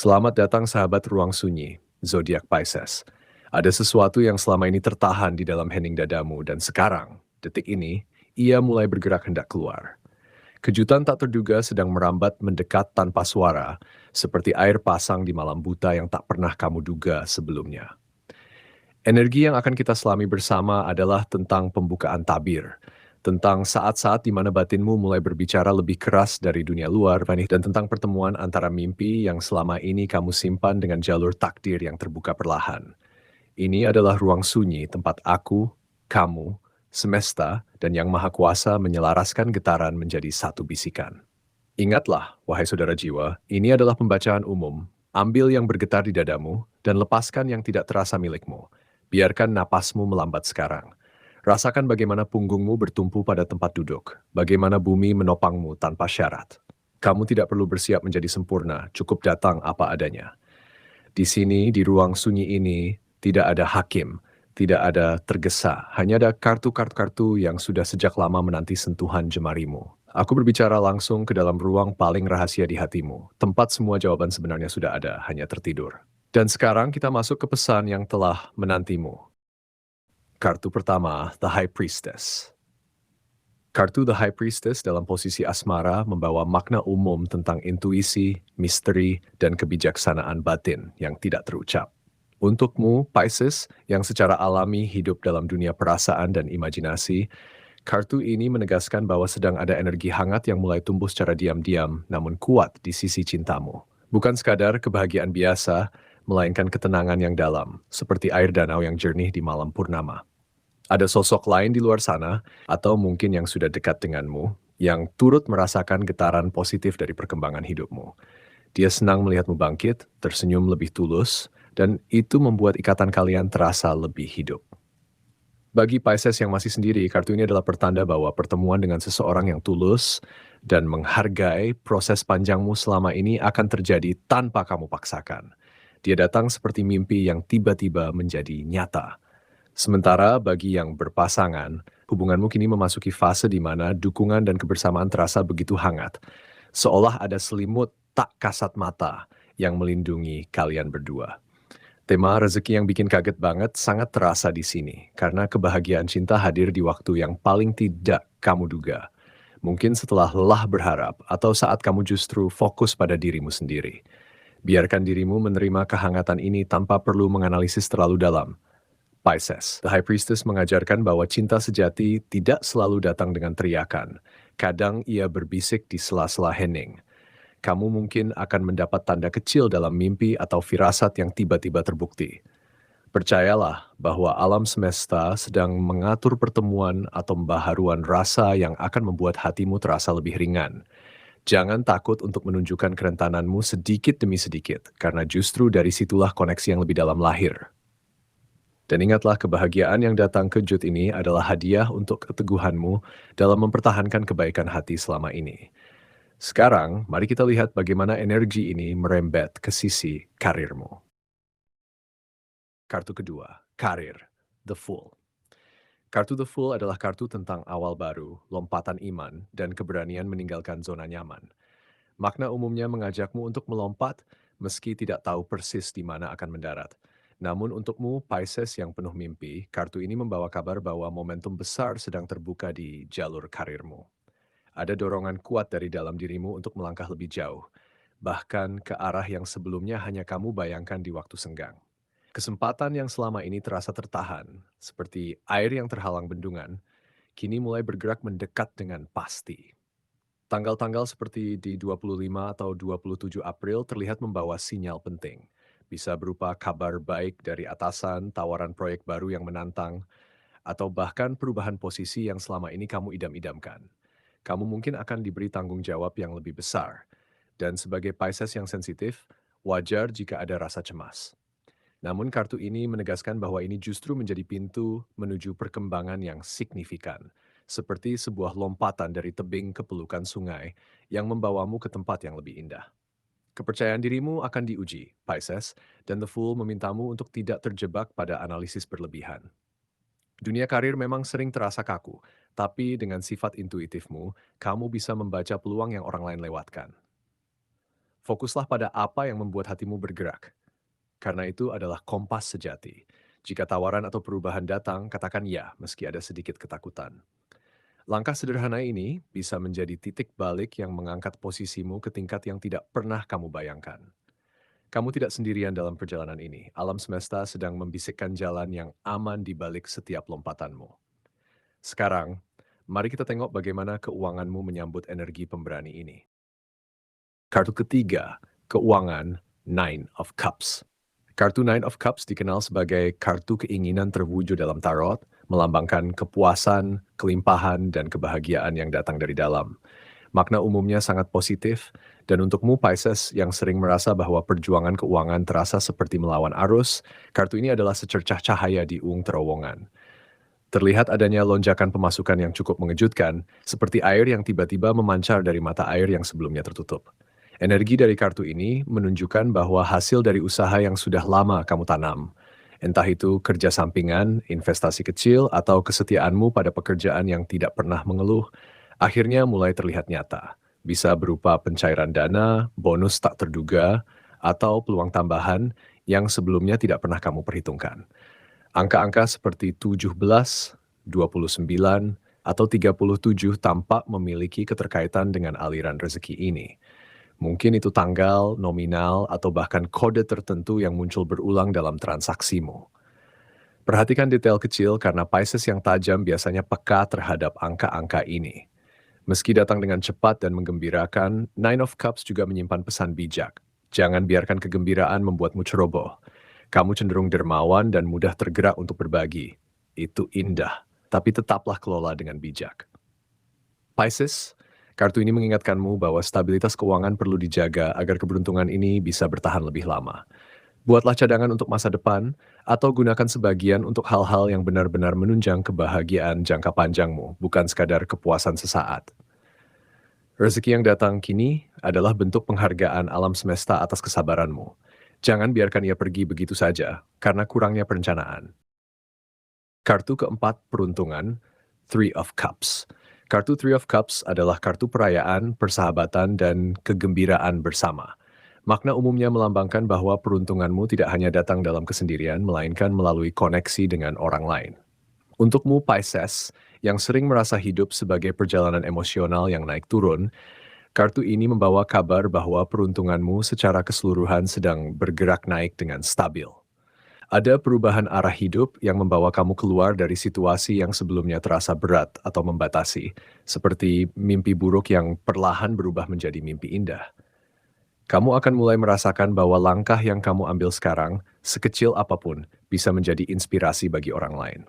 Selamat datang sahabat ruang sunyi, zodiak Pisces. Ada sesuatu yang selama ini tertahan di dalam hening dadamu dan sekarang, detik ini, ia mulai bergerak hendak keluar. Kejutan tak terduga sedang merambat mendekat tanpa suara, seperti air pasang di malam buta yang tak pernah kamu duga sebelumnya. Energi yang akan kita selami bersama adalah tentang pembukaan tabir, tentang saat-saat di mana batinmu mulai berbicara lebih keras dari dunia luar, dan tentang pertemuan antara mimpi yang selama ini kamu simpan dengan jalur takdir yang terbuka perlahan. Ini adalah ruang sunyi tempat aku, kamu, semesta, dan Yang Maha Kuasa menyelaraskan getaran menjadi satu bisikan. Ingatlah, wahai saudara jiwa, ini adalah pembacaan umum. Ambil yang bergetar di dadamu dan lepaskan yang tidak terasa milikmu. Biarkan napasmu melambat sekarang. Rasakan bagaimana punggungmu bertumpu pada tempat duduk, bagaimana bumi menopangmu tanpa syarat. Kamu tidak perlu bersiap menjadi sempurna, cukup datang apa adanya. Di sini, di ruang sunyi ini, tidak ada hakim, tidak ada tergesa, hanya ada kartu-kartu yang sudah sejak lama menanti sentuhan jemarimu. Aku berbicara langsung ke dalam ruang paling rahasia di hatimu, tempat semua jawaban sebenarnya sudah ada, hanya tertidur. Dan sekarang kita masuk ke pesan yang telah menantimu. Kartu pertama, The High Priestess. Kartu The High Priestess dalam posisi asmara membawa makna umum tentang intuisi, misteri, dan kebijaksanaan batin yang tidak terucap. Untukmu, Pisces, yang secara alami hidup dalam dunia perasaan dan imajinasi, kartu ini menegaskan bahwa sedang ada energi hangat yang mulai tumbuh secara diam-diam, namun kuat di sisi cintamu. Bukan sekadar kebahagiaan biasa, melainkan ketenangan yang dalam, seperti air danau yang jernih di malam purnama. Ada sosok lain di luar sana, atau mungkin yang sudah dekat denganmu, yang turut merasakan getaran positif dari perkembangan hidupmu. Dia senang melihatmu bangkit, tersenyum lebih tulus, dan itu membuat ikatan kalian terasa lebih hidup. Bagi Pisces yang masih sendiri, kartu ini adalah pertanda bahwa pertemuan dengan seseorang yang tulus dan menghargai proses panjangmu selama ini akan terjadi tanpa kamu paksakan. Dia datang seperti mimpi yang tiba-tiba menjadi nyata. Sementara bagi yang berpasangan, hubunganmu kini memasuki fase di mana dukungan dan kebersamaan terasa begitu hangat. Seolah ada selimut tak kasat mata yang melindungi kalian berdua. Tema rezeki yang bikin kaget banget sangat terasa di sini, karena kebahagiaan cinta hadir di waktu yang paling tidak kamu duga. Mungkin setelah lelah berharap, atau saat kamu justru fokus pada dirimu sendiri. Biarkan dirimu menerima kehangatan ini tanpa perlu menganalisis terlalu dalam. Pisces, The High Priestess mengajarkan bahwa cinta sejati tidak selalu datang dengan teriakan. Kadang ia berbisik di sela-sela hening. Kamu mungkin akan mendapat tanda kecil dalam mimpi atau firasat yang tiba-tiba terbukti. Percayalah bahwa alam semesta sedang mengatur pertemuan atau pembaharuan rasa yang akan membuat hatimu terasa lebih ringan. Jangan takut untuk menunjukkan kerentananmu sedikit demi sedikit, karena justru dari situlah koneksi yang lebih dalam lahir. Dan ingatlah, kebahagiaan yang datang kejut ini adalah hadiah untuk keteguhanmu dalam mempertahankan kebaikan hati selama ini. Sekarang, mari kita lihat bagaimana energi ini merembet ke sisi karirmu. Kartu kedua, karir, The Fool. Kartu The Fool adalah kartu tentang awal baru, lompatan iman, dan keberanian meninggalkan zona nyaman. Makna umumnya mengajakmu untuk melompat meski tidak tahu persis di mana akan mendarat. Namun untukmu, Pisces yang penuh mimpi, kartu ini membawa kabar bahwa momentum besar sedang terbuka di jalur karirmu. Ada dorongan kuat dari dalam dirimu untuk melangkah lebih jauh, bahkan ke arah yang sebelumnya hanya kamu bayangkan di waktu senggang. Kesempatan yang selama ini terasa tertahan, seperti air yang terhalang bendungan, kini mulai bergerak mendekat dengan pasti. Tanggal-tanggal seperti di 25 atau 27 April terlihat membawa sinyal penting. Bisa berupa kabar baik dari atasan, tawaran proyek baru yang menantang, atau bahkan perubahan posisi yang selama ini kamu idam-idamkan. Kamu mungkin akan diberi tanggung jawab yang lebih besar. Dan sebagai Pisces yang sensitif, wajar jika ada rasa cemas. Namun kartu ini menegaskan bahwa ini justru menjadi pintu menuju perkembangan yang signifikan, seperti sebuah lompatan dari tebing ke pelukan sungai yang membawamu ke tempat yang lebih indah. Kepercayaan dirimu akan diuji, Pisces, dan The Fool memintamu untuk tidak terjebak pada analisis berlebihan. Dunia karir memang sering terasa kaku, tapi dengan sifat intuitifmu, kamu bisa membaca peluang yang orang lain lewatkan. Fokuslah pada apa yang membuat hatimu bergerak, karena itu adalah kompas sejati. Jika tawaran atau perubahan datang, katakan ya, meski ada sedikit ketakutan. Langkah sederhana ini bisa menjadi titik balik yang mengangkat posisimu ke tingkat yang tidak pernah kamu bayangkan. Kamu tidak sendirian dalam perjalanan ini. Alam semesta sedang membisikkan jalan yang aman di balik setiap lompatanmu. Sekarang, mari kita tengok bagaimana keuanganmu menyambut energi pemberani ini. Kartu ketiga, keuangan Nine of Cups. Kartu Nine of Cups dikenal sebagai kartu keinginan terwujud dalam tarot, melambangkan kepuasan, kelimpahan, dan kebahagiaan yang datang dari dalam. Makna umumnya sangat positif, dan untukmu Pisces yang sering merasa bahwa perjuangan keuangan terasa seperti melawan arus, kartu ini adalah secercah cahaya di terowongan. Terlihat adanya lonjakan pemasukan yang cukup mengejutkan, seperti air yang tiba-tiba memancar dari mata air yang sebelumnya tertutup. Energi dari kartu ini menunjukkan bahwa hasil dari usaha yang sudah lama kamu tanam, entah itu kerja sampingan, investasi kecil, atau kesetiaanmu pada pekerjaan yang tidak pernah mengeluh, akhirnya mulai terlihat nyata. Bisa berupa pencairan dana, bonus tak terduga, atau peluang tambahan yang sebelumnya tidak pernah kamu perhitungkan. Angka-angka seperti 17, 29, atau 37 tampak memiliki keterkaitan dengan aliran rezeki ini. Mungkin itu tanggal, nominal, atau bahkan kode tertentu yang muncul berulang dalam transaksimu. Perhatikan detail kecil karena Pisces yang tajam biasanya peka terhadap angka-angka ini. Meski datang dengan cepat dan menggembirakan, Nine of Cups juga menyimpan pesan bijak. Jangan biarkan kegembiraan membuatmu ceroboh. Kamu cenderung dermawan dan mudah tergerak untuk berbagi. Itu indah, tapi tetaplah kelola dengan bijak. Pisces, kartu ini mengingatkanmu bahwa stabilitas keuangan perlu dijaga agar keberuntungan ini bisa bertahan lebih lama. Buatlah cadangan untuk masa depan, atau gunakan sebagian untuk hal-hal yang benar-benar menunjang kebahagiaan jangka panjangmu, bukan sekadar kepuasan sesaat. Rezeki yang datang kini adalah bentuk penghargaan alam semesta atas kesabaranmu. Jangan biarkan ia pergi begitu saja, karena kurangnya perencanaan. Kartu keempat peruntungan, Three of Cups. Kartu Three of Cups adalah kartu perayaan, persahabatan, dan kegembiraan bersama. Makna umumnya melambangkan bahwa peruntunganmu tidak hanya datang dalam kesendirian, melainkan melalui koneksi dengan orang lain. Untukmu Pisces, yang sering merasa hidup sebagai perjalanan emosional yang naik turun, kartu ini membawa kabar bahwa peruntunganmu secara keseluruhan sedang bergerak naik dengan stabil. Ada perubahan arah hidup yang membawa kamu keluar dari situasi yang sebelumnya terasa berat atau membatasi, seperti mimpi buruk yang perlahan berubah menjadi mimpi indah. Kamu akan mulai merasakan bahwa langkah yang kamu ambil sekarang, sekecil apapun, bisa menjadi inspirasi bagi orang lain.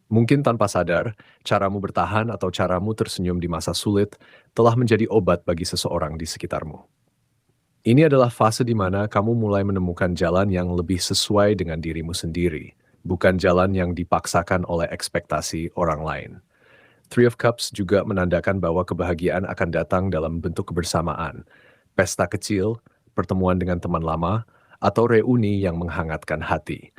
Mungkin tanpa sadar, caramu bertahan atau caramu tersenyum di masa sulit telah menjadi obat bagi seseorang di sekitarmu. Ini adalah fase di mana kamu mulai menemukan jalan yang lebih sesuai dengan dirimu sendiri, bukan jalan yang dipaksakan oleh ekspektasi orang lain. Three of Cups juga menandakan bahwa kebahagiaan akan datang dalam bentuk kebersamaan, pesta kecil, pertemuan dengan teman lama, atau reuni yang menghangatkan hati.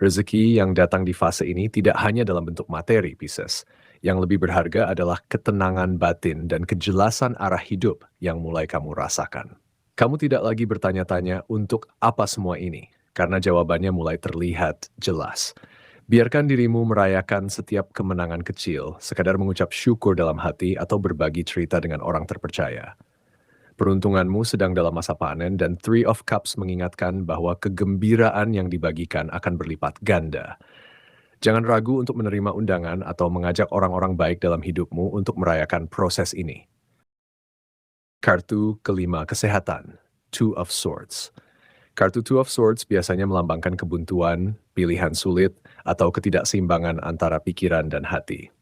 Rezeki yang datang di fase ini tidak hanya dalam bentuk materi, Pisces. Yang lebih berharga adalah ketenangan batin dan kejelasan arah hidup yang mulai kamu rasakan. Kamu tidak lagi bertanya-tanya untuk apa semua ini, karena jawabannya mulai terlihat jelas. Biarkan dirimu merayakan setiap kemenangan kecil, sekadar mengucap syukur dalam hati atau berbagi cerita dengan orang terpercaya. Peruntunganmu sedang dalam masa panen dan Three of Cups mengingatkan bahwa kegembiraan yang dibagikan akan berlipat ganda. Jangan ragu untuk menerima undangan atau mengajak orang-orang baik dalam hidupmu untuk merayakan proses ini. Kartu kelima kesehatan, Two of Swords. Kartu Two of Swords biasanya melambangkan kebuntuan, pilihan sulit, atau ketidakseimbangan antara pikiran dan hati.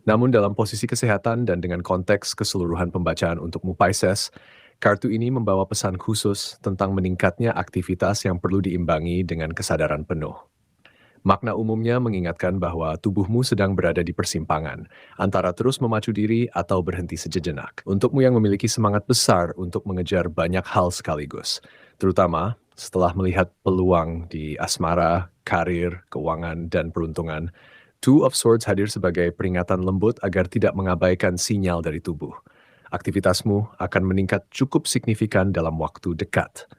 Namun dalam posisi kesehatan dan dengan konteks keseluruhan pembacaan untukmu Pisces, kartu ini membawa pesan khusus tentang meningkatnya aktivitas yang perlu diimbangi dengan kesadaran penuh. Makna umumnya mengingatkan bahwa tubuhmu sedang berada di persimpangan, antara terus memacu diri atau berhenti sejenak. Untukmu yang memiliki semangat besar untuk mengejar banyak hal sekaligus, terutama setelah melihat peluang di asmara, karir, keuangan, dan peruntungan, Two of Swords hadir sebagai peringatan lembut agar tidak mengabaikan sinyal dari tubuh. Aktivitasmu akan meningkat cukup signifikan dalam waktu dekat.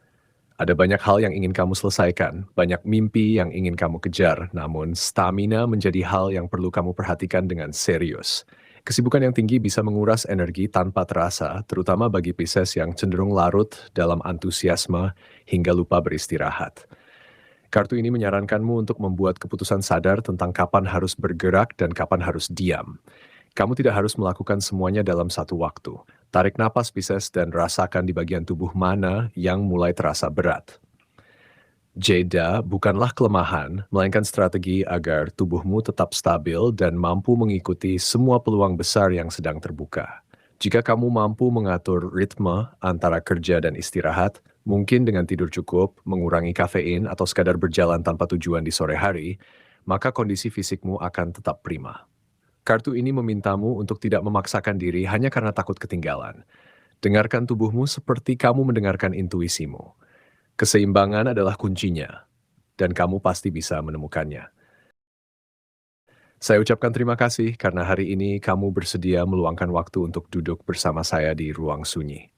Ada banyak hal yang ingin kamu selesaikan, banyak mimpi yang ingin kamu kejar, namun stamina menjadi hal yang perlu kamu perhatikan dengan serius. Kesibukan yang tinggi bisa menguras energi tanpa terasa, terutama bagi Pisces yang cenderung larut dalam antusiasme hingga lupa beristirahat. Kartu ini menyarankanmu untuk membuat keputusan sadar tentang kapan harus bergerak dan kapan harus diam. Kamu tidak harus melakukan semuanya dalam satu waktu. Tarik napas Pisces dan rasakan di bagian tubuh mana yang mulai terasa berat. Jeda bukanlah kelemahan, melainkan strategi agar tubuhmu tetap stabil dan mampu mengikuti semua peluang besar yang sedang terbuka. Jika kamu mampu mengatur ritme antara kerja dan istirahat, mungkin dengan tidur cukup, mengurangi kafein, atau sekadar berjalan tanpa tujuan di sore hari, maka kondisi fisikmu akan tetap prima. Kartu ini memintamu untuk tidak memaksakan diri hanya karena takut ketinggalan. Dengarkan tubuhmu seperti kamu mendengarkan intuisimu. Keseimbangan adalah kuncinya, dan kamu pasti bisa menemukannya. Saya ucapkan terima kasih karena hari ini kamu bersedia meluangkan waktu untuk duduk bersama saya di ruang sunyi.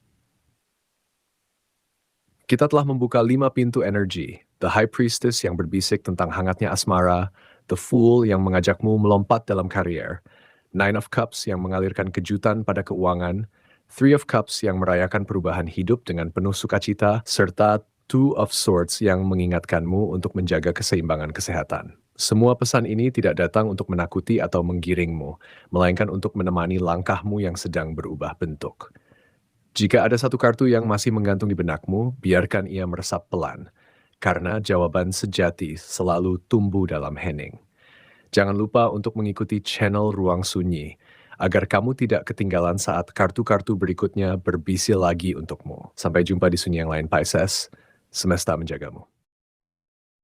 Kita telah membuka 5 pintu energi, The High Priestess yang berbisik tentang hangatnya asmara, The Fool yang mengajakmu melompat dalam karier, Nine of Cups yang mengalirkan kejutan pada keuangan, Three of Cups yang merayakan perubahan hidup dengan penuh sukacita, serta Two of Swords yang mengingatkanmu untuk menjaga keseimbangan kesehatan. Semua pesan ini tidak datang untuk menakuti atau menggiringmu, melainkan untuk menemani langkahmu yang sedang berubah bentuk. Jika ada satu kartu yang masih menggantung di benakmu, biarkan ia meresap pelan, karena jawaban sejati selalu tumbuh dalam hening. Jangan lupa untuk mengikuti channel Ruang Sunyi, agar kamu tidak ketinggalan saat kartu-kartu berikutnya berbisi lagi untukmu. Sampai jumpa di sunyi yang lain, Pisces. Semesta menjagamu.